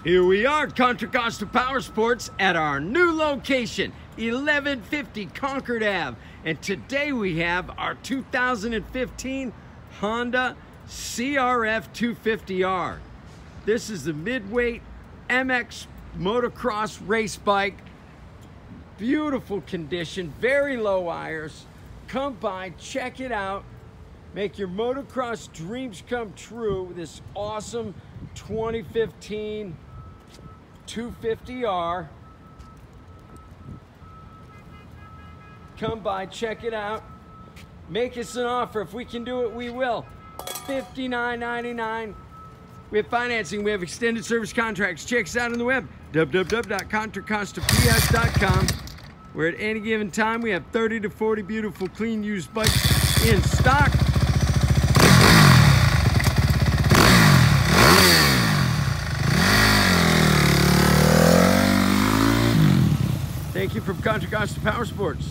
Here we are, Contra Costa Powersports at our new location, 1150 Concord Ave. And today we have our 2015 Honda CRF250R. This is the midweight MX motocross race bike. Beautiful condition, very low IRS. Come by, check it out. Make your motocross dreams come true with this awesome 2015 250R. Come by, check it out. Make us an offer. If we can do it, we will. $59.99. We have financing. We have extended service contracts. Check us out on the web, www.contracostaps.com, where at any given time we have 30 to 40 beautiful, clean, used bikes in stock. Thank you from Contra Costa Powersports.